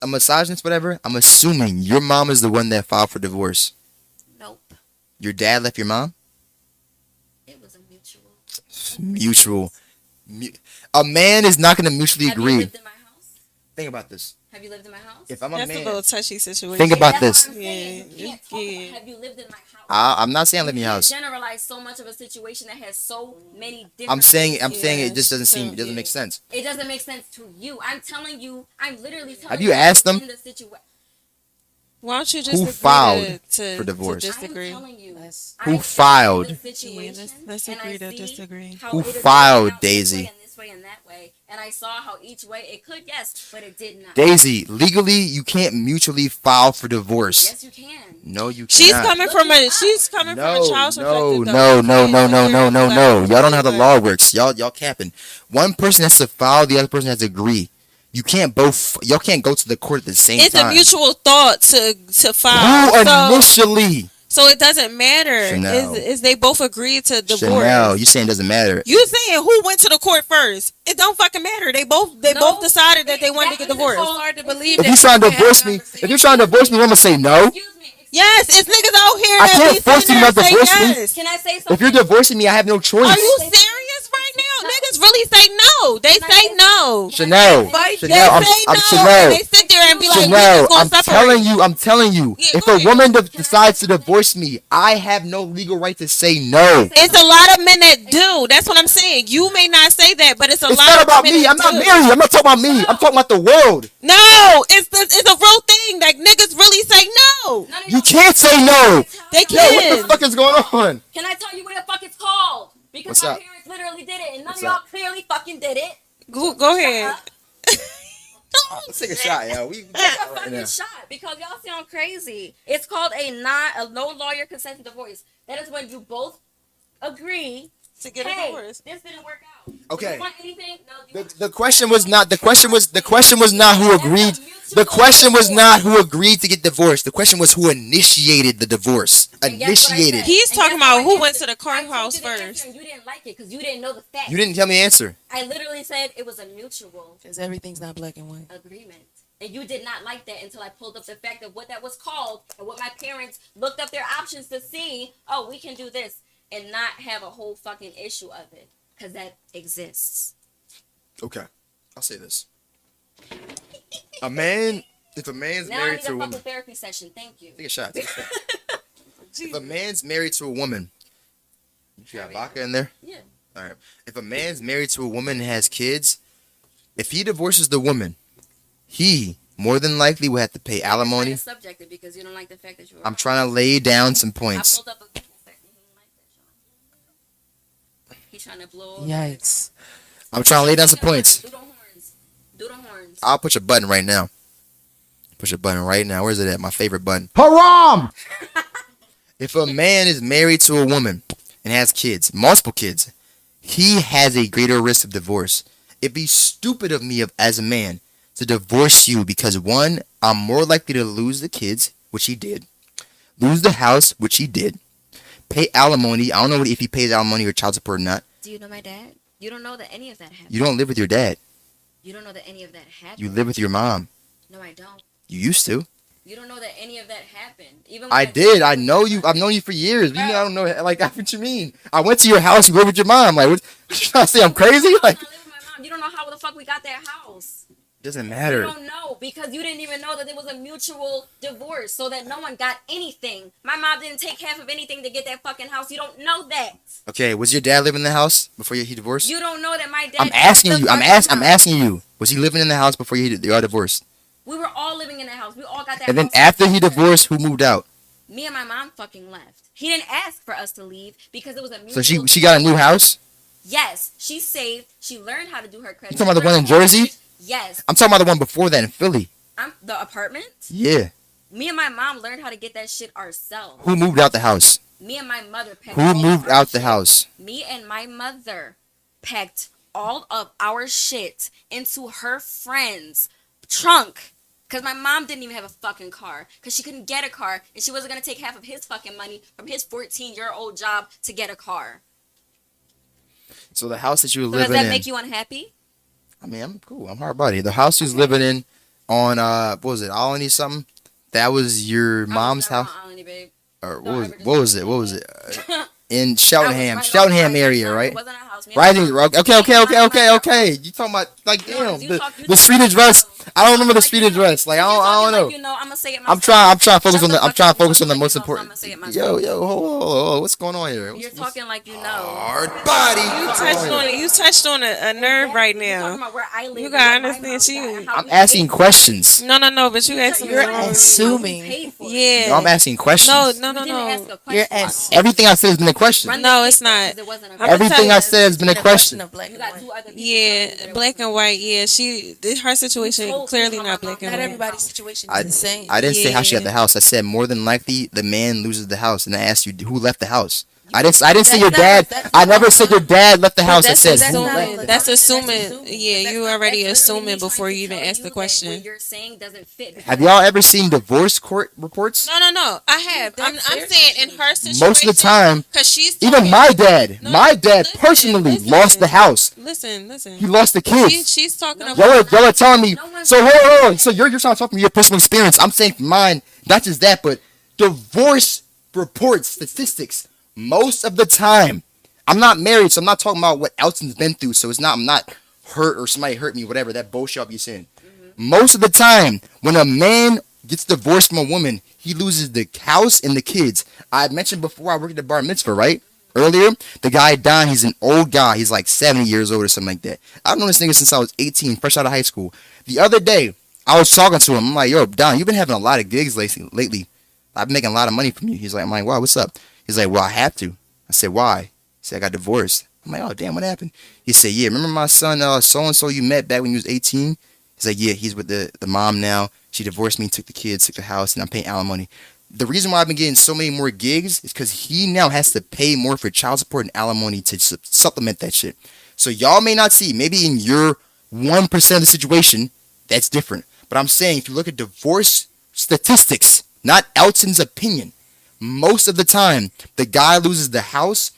a misogynist, whatever, I'm assuming your mom is the one that filed for divorce. Nope. Your dad left your mom? It was a mutual. Mutual. A man is not going to mutually Have you agree. lived in my house? Think about this. Have you lived in my house? If I'm a That's a man, little touchy situation. think about That's this. what I'm saying. You can't talk Yeah. about have you lived in my house. I'm not saying I live in You your can't house. generalize so much of a situation that has so many different. I'm saying Yeah, it just doesn't seem, true, it doesn't yeah. make sense. It doesn't make sense to you. I'm telling you. I'm literally telling Have you asked them? In the situation. Why don't you just Who agree filed to for divorce? To I'm disagree? telling you. Who filed? Yeah, let's agree to disagree. Who filed, Daisy? This way and that way, and I saw how each way it could, yes, but it did not. Daisy, legally, you can't mutually file for divorce. Yes, you can. No, you cannot. She's coming from a from a child perspective. No. Though. Y'all don't know how the law works. Y'all capping. One person has to file, the other person has to agree. You can't both. Y'all can't go to the court at the same It's time. a mutual thought to file. Who initially? So it doesn't matter. Chanel. Is they both agreed to divorce? Chanel, you saying it doesn't matter? You saying who went to the court first? It don't fucking matter. They both decided that they wanted to get divorced. It's hard to believe If you're trying to divorce me, I'm gonna say no. Excuse me. Yes, it's niggas out here I that can't be force sitting you there not to saying divorce me. yes. Can I say something? If you're divorcing me, I have no choice. Are you serious right now? Niggas really say no. They say no. Chanel, They Chanel, say I'm no. Chanel. And they sit there and be like, Chanel, "We I'm just gonna separate." I'm telling you, Yeah, if go a ahead. woman decides to divorce me, I have no legal right to say no. It's a lot of men that do. That's what I'm saying. You may not say that, but it's a It's lot not of about men me. that I'm not do. married. I'm not talking about me. I'm talking about the world. No, it's a real thing. Like niggas really say no. You can't say no. They Yo, what can. the fuck is going on? Can I tell you what the fuck it's called? Because What's my up? parents literally did it, and none What's of y'all up? clearly fucking did it. Go ahead. Let's take a shot, yo. We Take a fucking shot because y'all sound crazy. It's called a no lawyer consent divorce. That is when you both agree. To get a Hey, divorce. this didn't work out. Okay. You want anything? No. The question was not who agreed. The question was not who agreed to get divorced. The question was who initiated the divorce. And guess what I Initiated. said? He's And talking guess about what I who went answered? to the I told courthouse you the answer first. and you didn't like it because you didn't know the facts. You didn't tell me the answer. I literally said it was a mutual Because everything's not black and white. agreement. And you did not like that until I pulled up the fact of what that was called and what my parents looked up their options to see, oh, we can do this and not have a whole fucking issue of it. Because that exists. Okay, I'll say this. If a man's Now I married need to a a woman, fucking therapy session. Thank you. take a shot. If a man's married to a woman, you got vodka in there? Yeah. All right. If a man's married to a woman and has kids, if he divorces the woman, he more than likely will have to pay alimony. It's subjective because you don't like the fact that you were I'm trying to lay down some I points. pulled up a Google fact and he didn't like that, Sean. He's trying to blow. Yikes. I'm trying to lay down some points. Do the horns. Do the horns. I'll push a button right now. Push a button right now. Where's it at? My favorite button. Haram! If a man is married to a woman and has kids, multiple kids, he has a greater risk of divorce. It'd be stupid of me as a man to divorce you because one, I'm more likely to lose the kids, which he did, lose the house, which he did, pay alimony. I don't know if he pays alimony or child support or not. Do you know my dad? You don't know that any of that happened. You don't live with your dad. You don't know that any of that happened. You live with your mom. No, I don't. You used to. You don't know that any of that happened. Even when I did. I know you. I've known you for years. You know, I don't know. Like, what you mean? I went to your house. You lived with your mom. Like, what you trying to say? I'm crazy? Like, I live with my mom. You don't know how the fuck we got that house. doesn't You matter. don't know because you didn't even know that there was a mutual divorce, so that no one got anything. My mom didn't take half of anything to get that fucking house. You don't know that. Okay, was your dad living in the house before he divorced? You don't know that my dad. I'm asking you. I'm fucking asking you. Was he living in the house before you got divorced? We were all living in the house. We all got that. And then house after he together. divorced, who moved out? Me and my mom fucking left. He didn't ask for us to leave because it was a mutual. So she got a new house. Yes, she saved. She learned how to do her credit. You talking about the one in Jersey? Yes. I'm talking about the one before that in Philly. The apartment. Yeah. Me and my mom learned how to get that shit ourselves. Who moved out the house? Me and my mother packed. Who all of moved our out the shit. house? Me and my mother packed all of our shit into her friend's trunk. Because my mom didn't even have a fucking car. Because she couldn't get a car. And she wasn't going to take half of his fucking money from his 14-year-old job to get a car. So the house that you were So does living that in. make you unhappy? I mean, I'm cool. I'm hard body. The house you was living in on what was it? Alany something? That was your mom's I was house, never on Alany, babe. or Don't what was ever it? just What was say it? that. What was it? In I was Cheltenham, right Cheltenham off area, Rising. It right? wasn't a house. Me and Rising. my Okay, okay, mom- okay, okay, okay. You talking about like No, damn you talk- the street address? I don't remember the street address. Like I don't know. Like, I'm gonna say it I'm myself. trying to focus Shut on the I'm fuck trying up. to focus on the You most talking like you know, so important. I'ma say it myself. Yo, hold, what's going on here? You're talking like you know. Hard body. You touched on a nerve right You're talking now. about where I live. You and gotta what my understand mom she- got and how I'm we asking paid for it. questions. No, but you asking You're the wrong- assuming. How we paid for it. Yeah. No, I'm asking questions. No. You didn't ask a question. You're as Everything I said has been a question. Run No, the it's tape back, not. 'cause it wasn't a I'm question. Everything I said has been a question. of black You and got white. two other people. Yeah, black and white. Yeah, her situation told clearly me not about black my and Not white. everybody's situation I- is the same. I didn't say how she got Yeah. the house. I said more than likely the man loses the house, and I asked you who left the house. I didn't say That's your not- dad. that's I not never what said I'm- your dad left the house. I That's said that's who not left. what- assuming. that's That's assuming. assuming. But Yeah, that's you not- already that's literally assuming me before trying you to even tell ask the you that question. What you're saying doesn't fit. Have y'all ever seen divorce court reports? No. I have. I'm That's saying in her situation. Most of the time, because she's even talking- my dad, No, my dad listen, personally listen. lost the house. Listen. He lost the kids. She's talking No, about. Y'all are telling me. No one's So hold saying on. that. So you're trying to talk from your personal experience. I'm saying from mine. Not just that, but divorce reports, statistics. Most of the time, I'm not married, so I'm not talking about what Elston's been through. So I'm not hurt or somebody hurt me, whatever. That bullshit I'll be saying. Most of the time, when a man gets divorced from a woman, he loses the house and the kids. I mentioned before I worked at the bar mitzvah, right? Earlier, the guy died. He's an old guy. He's like 70 years old or something like that. I've known this nigga since I was 18, fresh out of high school. The other day, I was talking to him. I'm like, yo, Don, you've been having a lot of gigs lately. I've been making a lot of money from you. He's like, I'm like, wow, what's up? He's like, well, I have to. I said, why? He said, I got divorced. I'm like, oh, damn, what happened? He said, yeah, remember my son, so-and-so you met back when you was 18? He's like, yeah, he's with the mom now. She divorced me, took the kids, took the house, and I'm paying alimony. The reason why I've been getting so many more gigs is because he now has to pay more for child support and alimony to supplement that shit. So y'all may not see, maybe in your 1% of the situation, that's different. But I'm saying if you look at divorce statistics, not Elton's opinion, most of the time, the guy loses the house,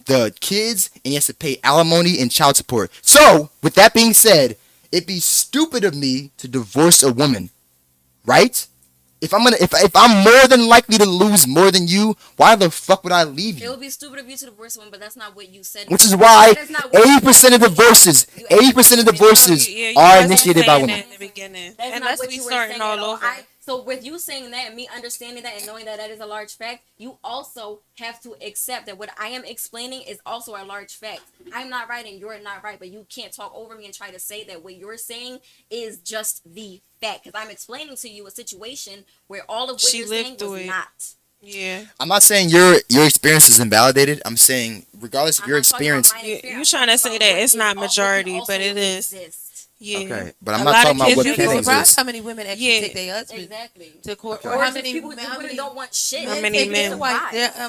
the kids, and he has to pay alimony and child support. So, with that being said, it'd be stupid of me to divorce a woman, right? If I'm more than likely to lose more than you, why the fuck would I leave It you? would be stupid of you to divorce one, but that's not what you said. Which is why That is not what you 80% of said. divorces, You 80% of actually- divorces you are wasn't initiated by saying women. that in the beginning. That's not Unless what we you were starting saying all at over. So with you saying that and me understanding that and knowing that that is a large fact, you also have to accept that what I am explaining is also a large fact. I'm not right and you're not right, but you can't talk over me and try to say that what you're saying is just the fact. Because I'm explaining to you a situation where all of what She you're lived saying through was it. not. Yeah. I'm not saying your experience is invalidated. I'm saying regardless of I'm your not talking about experience, my You- experience. you trying to I'm say talking that about it's what not is al- majority, what but it is. exists. Yeah. okay, but A I'm not lot of talking about kids what do You'd be go feelings surprised is. how many women actually Yeah. take their husbands Exactly. to court, Okay. or Or how just many people how who many don't want shit. How men many take men?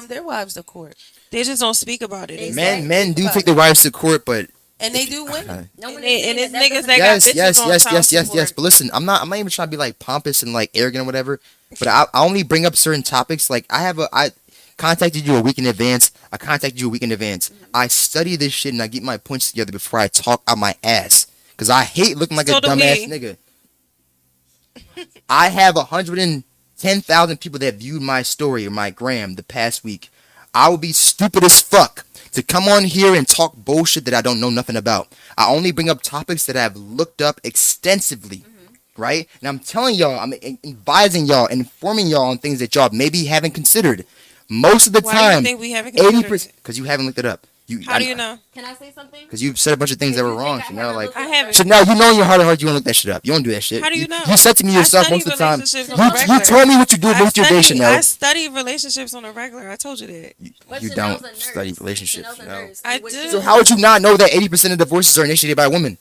their wives to court, They just don't speak about it. Exactly. Men do take their wives to court, but and they do win. No one And is saying it's that niggas doesn't that got yes, bitches yes, on yes, child yes, yes, support. yes. But listen, I'm not even trying to be like pompous and like arrogant or whatever. But I only bring up certain topics. Like I contacted you a week in advance. I study this shit and I get my points together before I talk out my ass. Cause I hate looking like So a do dumbass we. nigga. I have 110,000 people that viewed my story or my gram the past week. I would be stupid as fuck to come on here and talk bullshit that I don't know nothing about. I only bring up topics that I've looked up extensively, right? And I'm telling y'all, I'm advising y'all, informing y'all on things that y'all maybe haven't considered. Most of the Why do you time, think we haven't considered 80%, it? because you haven't looked it up. How do you know? Can I say something? Because you've said a bunch of things that were You think wrong. I So now, haven't like, looked I it up? haven't. so now you know in your heart of hearts you don't look that shit up. You don't do that shit. How do you know? You said to me yourself I most of the time. relationships on You, a you regular. told me what you do most of your day, Chanel. I study relationships on a regular. I told you that. But You Chanel's don't a nurse. study relationships, Chanel's a you know. nurse. I What do. she- So how would you not know that 80% of divorces are initiated by women?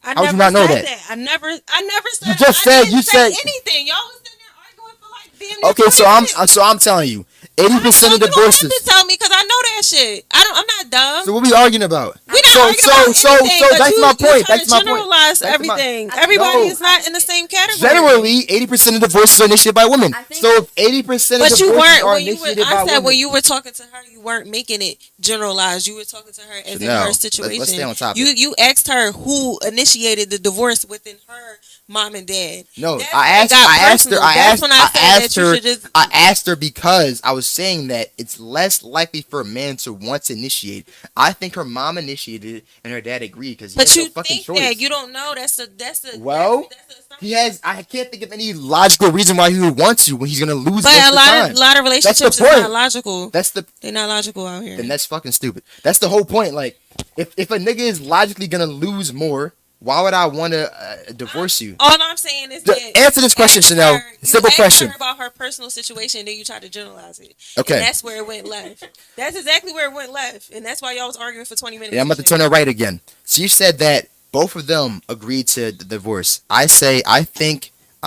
I How would you never not know said that? I never said. You just I said- didn't you say said- anything. Y'all was sitting there arguing for like damn near Okay, 20 minutes. so I'm telling you, 80% of You don't have divorces. to tell me because I know that shit. I'm not dumb. So what we arguing about? We not So arguing about anything, but that's you, my point. You try That's to my point. generalize That's my- everything. Everybody No. is not in the same category. Generally, 80% of divorces are initiated by women. I think So if 80% of But you divorces weren't are when you were. initiated by I said women, when you were talking to her, you weren't making it generalized. You were talking to her as in No. her Let's situation. stay on topic. You asked her who initiated the divorce within her mom and dad. no, That's I when it asked got her. personal. That's when I said that you her. should just- I asked her because I was saying that it's less likely for a man to want to initiate. I think her mom initiated it and her dad agreed because he But has you no fucking think choice. that you don't know. That's a Well, that's a He has. I can't think of any logical reason why he would want to when he's gonna lose. But most a of the lot time. of relationships That's the is point. not logical. That's the. They're not logical out here. Then that's fucking stupid. That's the whole point. Like, if a nigga is logically gonna lose more, why would I want to divorce you? All I'm saying is that Answer this question, ask Chanel. her- Simple you question. asked her about her personal situation, then you try to generalize it. Okay. And that's where it went left. That's exactly where it went left, and that's why y'all was arguing for 20 minutes. Yeah, I'm about to turn it right again. So you said that both of them agreed to the divorce. I say I think